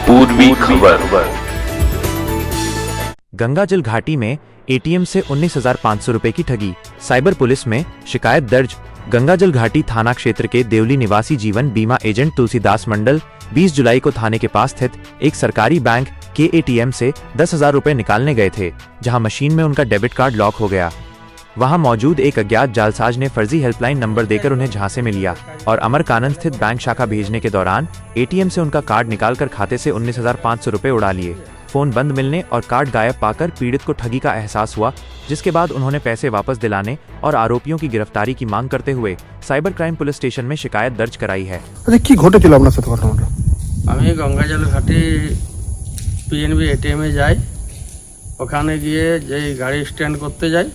पूर्वी खबर। गंगाजल घाटी में एटीएम से 19,500 रुपए की ठगी, साइबर पुलिस में शिकायत दर्ज। गंगाजल घाटी थाना क्षेत्र के देवली निवासी जीवन बीमा एजेंट तुलसीदास मंडल 20 जुलाई को थाने के पास स्थित एक सरकारी बैंक के एटीएम से 10,000 रुपए निकालने गए थे, जहां मशीन में उनका डेबिट कार्ड लॉक हो गया। वहां मौजूद एक अज्ञात जालसाज ने फर्जी हेल्पलाइन नंबर देकर उन्हें झांसे में लिया और अमरकानंद स्थित बैंक शाखा भेजने के दौरान एटीएम से उनका कार्ड निकालकर खाते से 19,500 रुपए उड़ा लिए। फोन बंद मिलने और कार्ड गायब पाकर पीड़ित को ठगी का एहसास हुआ, जिसके बाद उन्होंने पैसे वापस दिलाने और आरोपियों की गिरफ्तारी की मांग करते हुए साइबर क्राइम पुलिस स्टेशन में शिकायत दर्ज कराई है। কি ঘটেছিল আপনার সাথে ঘটনাটা? আমি গঙ্গাজল ঘাটি পিএনবি এটিএমে যাই। ওখানে গিয়ে যেই গাড়ি স্ট্যান্ড করতে যাই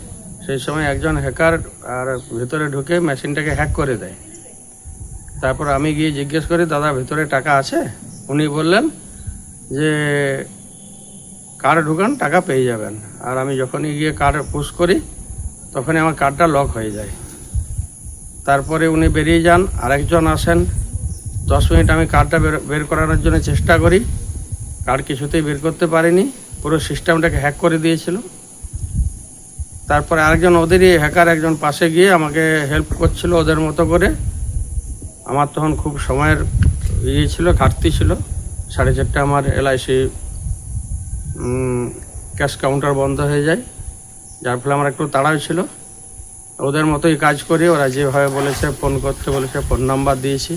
সেই সময় একজন হ্যাকার আর ভিতরে ঢুকে মেশিনটাকে হ্যাক করে দেয়। তারপর আমি গিয়ে জিজ্ঞেস করি, দাদা ভিতরে টাকা আছে? উনি বললেন যে কার্ড ঢুকান, টাকা পেয়ে যাবেন। আর আমি যখনই গিয়ে কার্ড পুশ করি তখনই আমার কার্ডটা লক হয়ে যায়। তারপরে উনি বেরিয়ে যান, আরেকজন আসেন। 10 মিনিট আমি কার্ডটা বের করানোর জন্য চেষ্টা করি, কার্ড কিছুতেই বের করতে পারিনি, পুরো সিস্টেমটাকে হ্যাক করে দিয়েছিল। তারপরে আরেকজন ওদেরই হ্যাকার একজন পাশে গিয়ে আমাকে হেল্প করছিল ওদের মতো করে। আমার তখন খুব সময়ের ছিল, ঘাটতি ছিল। 4:30 আমার এলআইসি ক্যাশ কাউন্টার বন্ধ হয়ে যায়, যার ফলে আমার একটু তাড়াও ছিল। ওদের মতোই কাজ করি, ওরা যেভাবে বলেছে ফোন করতে বলেছে ফোন নাম্বার দিয়েছি,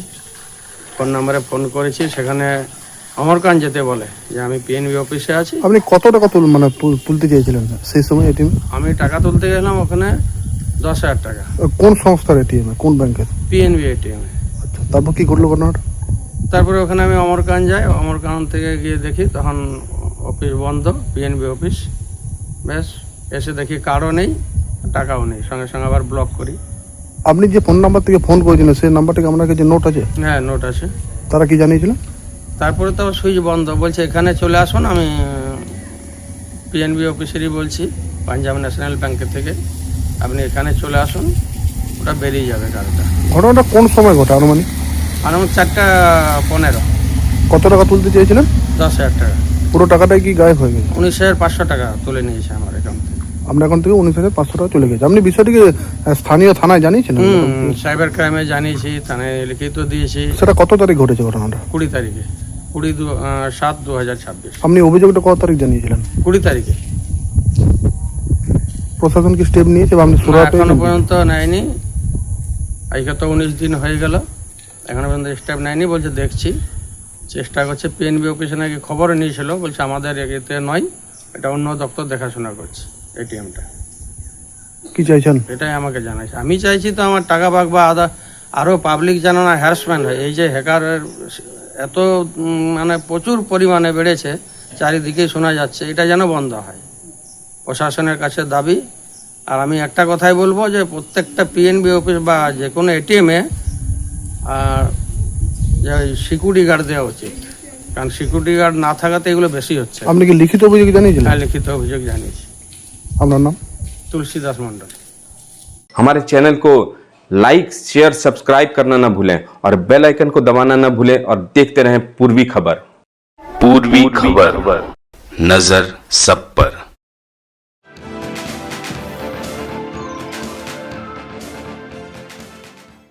ফোন নাম্বারে ফোন করেছি। সেখানে অমরকান যেতে বলে যে আমি পিএনবি অফিসে আছি। আপনি কত টাকা তুলতে চেয়েছিলেন সেই সময় এটিএম? আমি টাকা তুলতে গেলাম ওখানে 10,000 টাকা। কোন সংস্থার এটিএম, কোন ব্যাংকের? PNB ATM. আচ্ছা, তারপর কি ঘটলো ঘটনাটা? তারপরে ওখানে আমি অমরকান যাই, অমরকান থেকে গিয়ে দেখি তখন অফিস বন্ধ, পিএনবি অফিস। ব্যাস, এসে দেখি কার্ডও নেই, টাকাও নেই, সঙ্গে সঙ্গে আবার ব্লক করি। আপনি যে ফোন নাম্বার থেকে ফোন করেছিলেন সেই নাম্বারটাকে আপনার কাছে নোট আছে? হ্যাঁ, নোট আছে। তারা কি জানিয়েছিলেন? তারপরে তো সুইচ বন্ধ, বলছে এখানে চলে আসুন। আমি পিএনবি অফিসেরই বলছি, পাঞ্জাব ন্যাশনাল ব্যাংকের থেকে, আপনি এখানে চলে আসুন, ওটা বেরিয়ে যাবে কার্ডটা। ঘটনাটা কোন সময় ঘটে আনুমানিক? 4:15। কত টাকা তুলতে চেয়েছিলেন? 10,000 টাকা। পুরো টাকাটাই কি গায়েব হয়ে গেছে? 19,500 টাকা তুলে নিয়েছে আমার অ্যাকাউন্ট থেকে। আপনার অ্যাকাউন্ট থেকে 19,500 টাকা চলে গেছে। আপনি বিষয়টিকে স্থানীয় থানায় জানিয়েছেন? সাইবার ক্রাইমে জানিয়েছি, থানায় লিখিত দিয়েছি। সেটা কত তারিখ ঘটেছে ঘটনাটা? 20 তারিখে, 20/7/2026। আপনি অভিযোগটা কত তারিখ জানিয়েছিলেন? 20 তারিখে। প্রশাসন কি স্টেপ নিয়েছে বা আপনি এখনো পর্যন্ত নেয়নি। আজকে তো 19 দিন হয়ে গেল, এখনো পর্যন্ত স্টেপ নেয়নি। বলছে দেখছি, চেষ্টা করছে। পিএনবি অফিসে নাকি খবর নিয়েছিল, বলছে আমাদের এতে নয়, এটা অন্য দপ্তর দেখাশোনা করছে এটিএমটা। কি চাইছেন? এটাই আমাকে জানাইছে। আমি চাইছি তো আমার টাকা পাক বা আরও পাবলিক যেন না হ্যারাসমেন্ট হয়। এই যে হ্যাকারের এত মানে প্রচুর পরিমাণে বেড়েছে, চারিদিকেই শোনা যাচ্ছে, এটা যেন বন্ধ হয়, প্রশাসনের কাছে দাবি। আর আমি একটা কথাই বলবো যে প্রত্যেকটা পিএনবি অফিস বা যে কোনো এটিএমে সিকিউরিটি গার্ড দেওয়া উচিত, কারণ সিকিউরিটি গার্ড না থাকাতে এগুলো বেশি হচ্ছে। আপনি কি লিখিত অভিযোগ জানিয়েছিলেন? হ্যাঁ, লিখিত অভিযোগ জানিয়েছি। আপনার নাম? तुलसीदास मंडल। हमारे चैनल को लाइक, शेयर, सब्सक्राइब करना ना भूलें और बेल आइकन को दबाना ना भूलें और देखते रहें पूर्वी खबर। पूर्वी खबर, नजर सब पर।